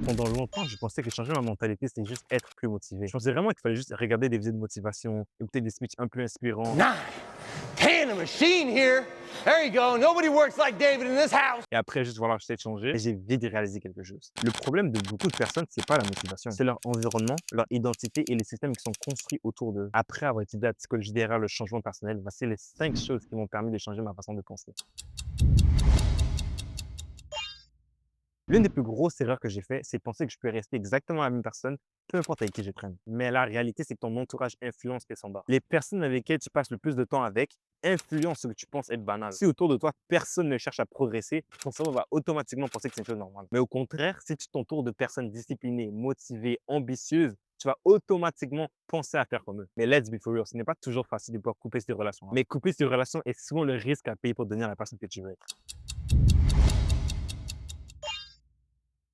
Pendant longtemps, je pensais que changer ma mentalité, c'était juste être plus motivé. Je pensais vraiment qu'il fallait juste regarder des vidéos de motivation, écouter des speeches un peu inspirants. 9, 10, a machine here. There you go. Nobody works like David in this house. Et après, juste voilà, j'essaie de changer. Et j'ai vite réalisé quelque chose. Le problème de beaucoup de personnes, c'est pas la motivation. C'est leur environnement, leur identité et les systèmes qui sont construits autour d'eux. Après avoir étudié la psychologie derrière le changement personnel, voici les 5 choses qui m'ont permis de changer ma façon de penser. L'une des plus grosses erreurs que j'ai fait, c'est de penser que je peux rester exactement la même personne, peu importe avec qui je traîne. Mais la réalité, c'est que ton entourage influence tes standards. Les personnes avec lesquelles tu passes le plus de temps avec influencent ce que tu penses être banal. Si autour de toi, personne ne cherche à progresser, ton cerveau va automatiquement penser que c'est une chose normale. Mais au contraire, si tu t'entoures de personnes disciplinées, motivées, ambitieuses, tu vas automatiquement penser à faire comme eux. Mais let's be for real, ce n'est pas toujours facile de pouvoir couper ces relations. Mais couper ces relations est souvent le risque à payer pour devenir la personne que tu veux être.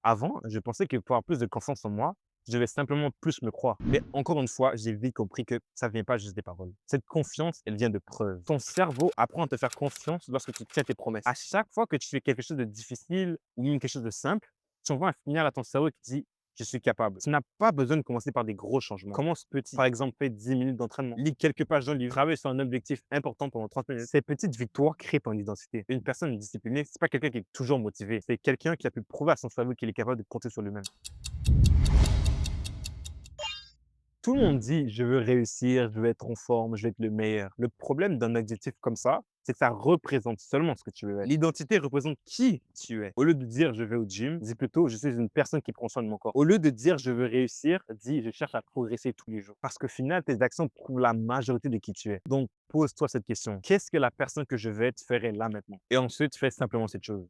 Avant, je pensais que pour avoir plus de confiance en moi, je devais simplement plus me croire. Mais encore une fois, j'ai vite compris que ça ne vient pas juste des paroles. Cette confiance, elle vient de preuves. Ton cerveau apprend à te faire confiance lorsque tu tiens tes promesses. À chaque fois que tu fais quelque chose de difficile ou même quelque chose de simple, tu envoies un signal à ton cerveau qui dit je suis capable. Tu n'as pas besoin de commencer par des gros changements. Commence petit. Par exemple, fais 10 minutes d'entraînement. Lis quelques pages d'un livre. Travaille sur un objectif important pendant 30 minutes. Ces petites victoires créent ton identité. Une personne disciplinée, c'est pas quelqu'un qui est toujours motivé. C'est quelqu'un qui a pu prouver à son cerveau qu'il est capable de compter sur lui-même. Tout le monde dit: «Je veux réussir, je veux être en forme, je veux être le meilleur». Le problème d'un objectif comme ça, c'est que ça représente seulement ce que tu veux être. L'identité représente qui tu es. Au lieu de dire: «Je vais au gym», dis plutôt: «Je suis une personne qui prend soin de mon corps». Au lieu de dire: «Je veux réussir», dis: «Je cherche à progresser tous les jours». Parce qu'au final, tes actions prouvent la majorité de qui tu es. Donc pose-toi cette question: «Qu'est-ce que la personne que je veux être ferait là maintenant?» Et ensuite, fais simplement cette chose.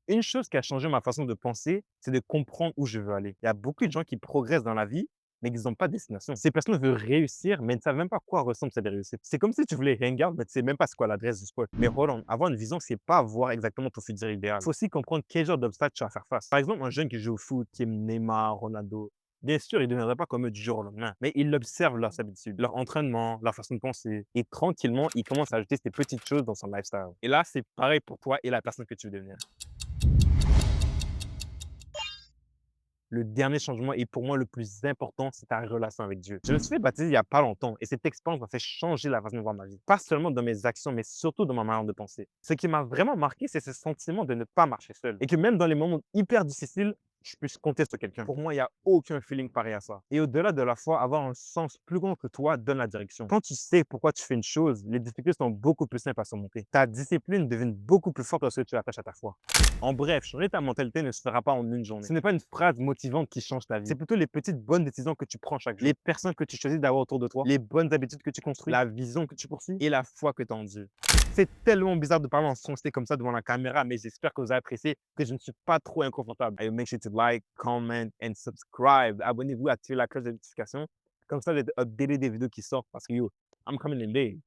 Une chose qui a changé ma façon de penser, c'est de comprendre où je veux aller. Il y a beaucoup de gens qui progressent dans la vie, mais qui n'ont pas de destination. Ces personnes veulent réussir, mais ne savent même pas à quoi ressemble cette réussite. C'est comme si tu voulais hang out, mais tu sais même pas c'est quoi l'adresse du spot. Mais hold on, avoir une vision, c'est pas voir exactement ton futur idéal. Il faut aussi comprendre quel genre d'obstacle tu vas faire face. Par exemple, un jeune qui joue au foot, qui aime Neymar, Ronaldo, bien sûr, il ne deviendrait pas comme eux du jour au lendemain, mais il observe leurs habitudes, leur entraînement, leur façon de penser. Et tranquillement, il commence à ajouter ces petites choses dans son lifestyle. Et là, c'est pareil pour toi et la personne que tu veux devenir. Le dernier changement et pour moi le plus important, c'est ta relation avec Dieu. Je me suis fait baptiser il y a pas longtemps et cette expérience m'a fait changer la façon de voir ma vie. Pas seulement dans mes actions, mais surtout dans ma manière de penser. Ce qui m'a vraiment marqué, c'est ce sentiment de ne pas marcher seul et que même dans les moments hyper difficiles, je puisse compter sur quelqu'un. Pour moi, il n'y a aucun feeling pareil à ça. Et au-delà de la foi, avoir un sens plus grand que toi donne la direction. Quand tu sais pourquoi tu fais une chose, les difficultés sont beaucoup plus simples à surmonter. Ta discipline devient beaucoup plus forte lorsque tu l'attaches à ta foi. En bref, changer ta mentalité ne se fera pas en une journée. Ce n'est pas une phrase motivante qui change ta vie. C'est plutôt les petites bonnes décisions que tu prends chaque jour. Les personnes que tu choisis d'avoir autour de toi, les bonnes habitudes que tu construis, la vision que tu poursuis et la foi que tu as en Dieu. C'est tellement bizarre de parler en sensé comme ça devant la caméra, mais j'espère que vous avez apprécié, que je ne suis pas trop inconfortable. Et make sure to like, comment and subscribe. Abonnez-vous, activez la cloche de notification. Comme ça, vous êtes updaté des vidéos qui sortent parce que yo, I'm coming in big.